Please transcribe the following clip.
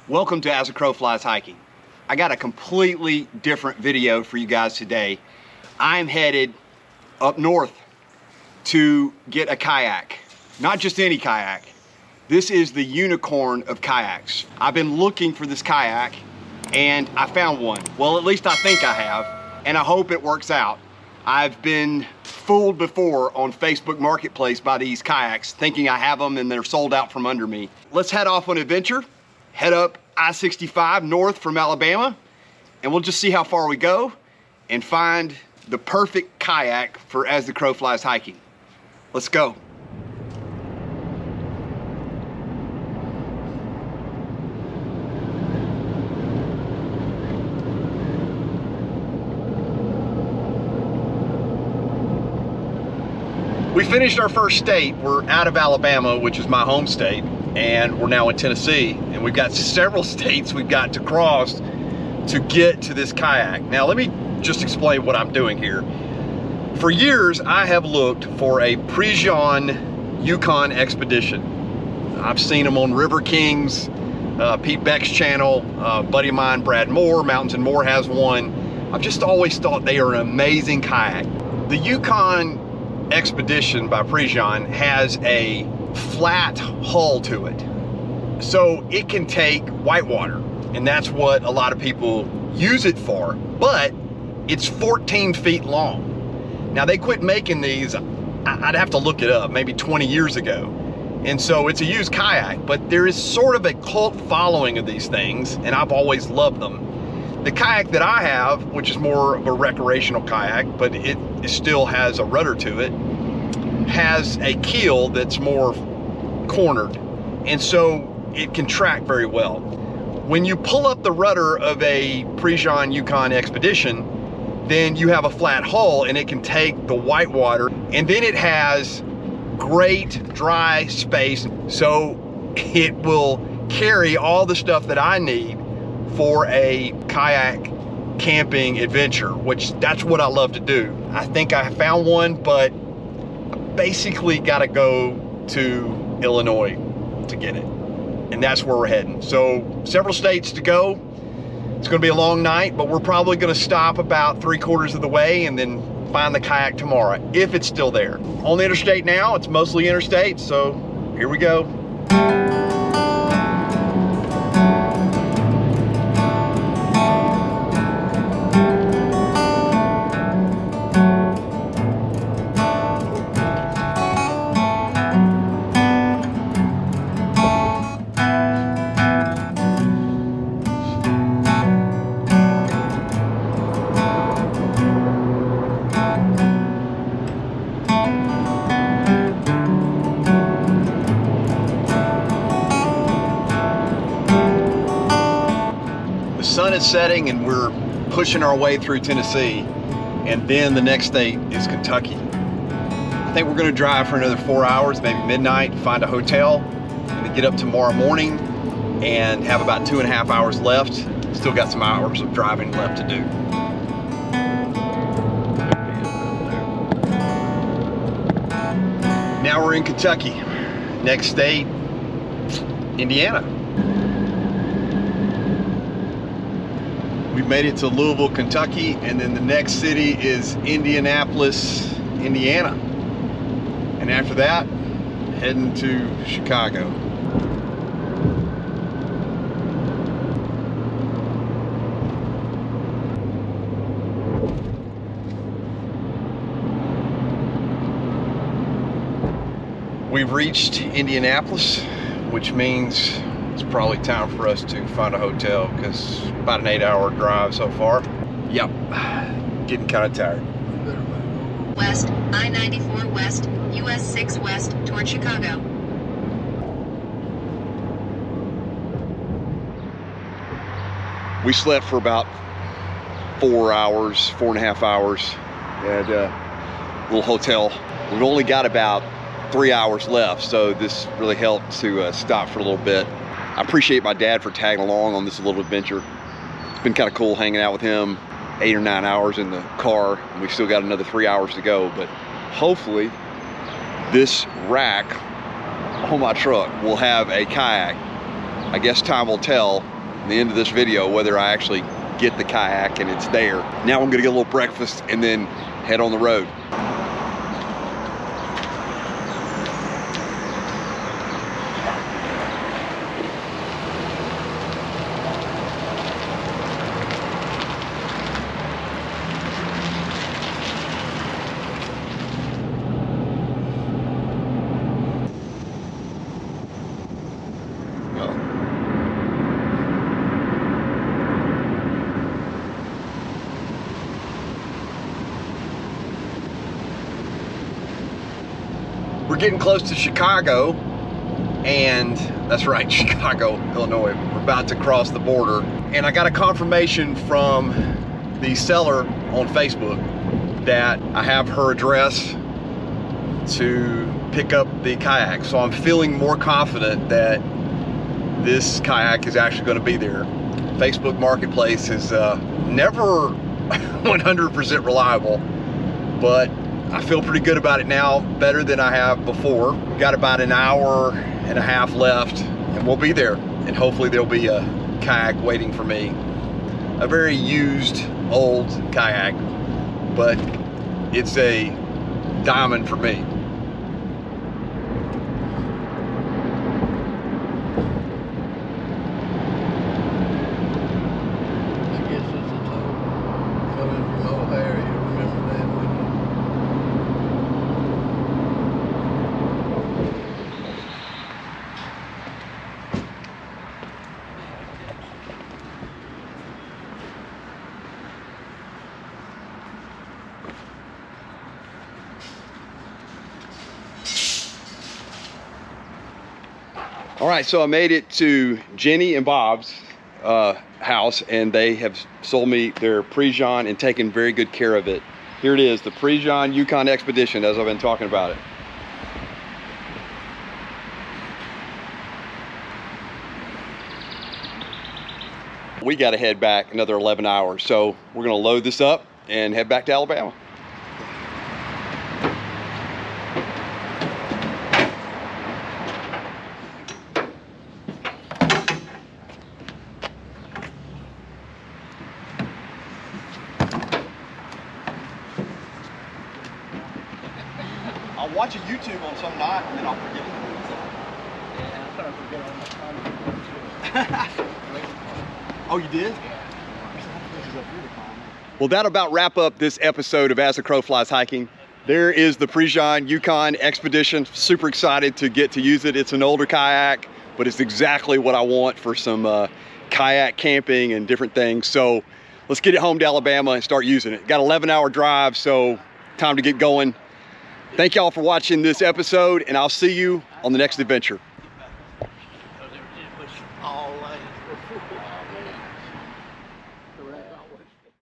Welcome to As a Crow Flies Hiking. I got a completely different video for you guys today. I'm headed up north to get a kayak. Not just any kayak. This is the unicorn of kayaks. I've been looking for this kayak and I found one. Well, at least I think I have, and I hope it works out. I've been fooled before on Facebook Marketplace by these kayaks, thinking I have them and they're sold out from under me. Let's head off on an adventure. Head up I-65 north from Alabama, and we'll just see how far we go and find the perfect kayak for As the Crow Flies Hiking. Let's go. We finished our first state. We're out of Alabama, which is my home state, and we're now in Tennessee, and we've got several states we've got to cross to get to this kayak. Now let me just explain what I'm doing here. For years I have looked for a Prijon Yukon Expedition. I've seen them on River Kings, Pete Beck's channel, a buddy of mine, Brad Moore, Mountains and More, has one. I've just always thought they are an amazing kayak. The Yukon Expedition by Prijon has a flat hull to it, so it can take whitewater, and that's what a lot of people use it for, but it's 14 feet long. Now they quit making these, I'd have to look it up, maybe 20 years ago, and so it's a used kayak, but there is sort of a cult following of these things, and I've always loved them. The kayak that I have, which is more of a recreational kayak, but it still has a rudder to it, has a keel that's more cornered, and so it can track very well. When you pull up the rudder of a Prijon Yukon Expedition, then you have a flat hull and it can take the whitewater, and then it has great dry space, so it will carry all the stuff that I need for a kayak camping adventure, which that's what I love to do. I think I found one, but basically got to go to Illinois to get it, and that's where we're heading. So several states to go. It's going to be a long night, but we're probably going to stop about 3/4 of the way and then find the kayak tomorrow, if it's still there. On the interstate now, it's mostly interstate, so here we go. The sun is setting and we're pushing our way through Tennessee, and then the next state is Kentucky. I think we're going to drive for another 4 hours, maybe midnight, find a hotel, and then get up tomorrow morning and have about 2.5 hours left. Still got some hours of driving left to do. Now we're in Kentucky. Next state, Indiana. We've made it to Louisville, Kentucky, and then the next city is Indianapolis, Indiana. And after that, heading to Chicago. We've reached Indianapolis, which means it's probably time for us to find a hotel, because about an 8-hour drive so far. Yep, getting kind of tired. West, I-94 West, US 6 West, toward Chicago. We slept for about 4 hours, 4.5 hours at a little hotel. We've only got about 3 hours left, so this really helped to stop for a little bit. I appreciate my dad for tagging along on this little adventure. It's been kind of cool hanging out with him. 8 or 9 hours in the car, and we've still got another 3 hours to go, but hopefully this rack on my truck will have a kayak. I guess time will tell, the end of this video whether I actually get the kayak and it's there. Now I'm gonna get a little breakfast and then head on the road. We're getting close to Chicago, and that's right, Chicago, Illinois. We're about to cross the border, and I got a confirmation from the seller on Facebook that I have her address to pick up the kayak. So I'm feeling more confident that this kayak is actually going to be there. Facebook Marketplace is never 100% reliable, but I feel pretty good about it now, better than I have before. We've got about an hour and a half left, and we'll be there. And hopefully there'll be a kayak waiting for me. A very used, old kayak, but it's a diamond for me. I guess it's a total coming from O'Hare. You remember that, wouldn't you? All right, so I made it to Jenny and Bob's house, and they have sold me their Prijon and taken very good care of it. Here it is, the Prijon Yukon Expedition, as I've been talking about it. We got to head back another 11 hours, so we're going to load this up and head back to Alabama. I'll watch a YouTube on some night and then I'll forget it. Yeah, I started to forget all my time. Oh, you did? Well, that'll about wrap up this episode of As the Crow Flies Hiking. There is the Prijon Yukon Expedition. Super excited to get to use it. It's an older kayak, but it's exactly what I want for some kayak camping and different things. So let's get it home to Alabama and start using it. Got an 11-hour drive, so time to get going. Thank y'all for watching this episode, and I'll see you on the next adventure. All lanes were full. So that's all.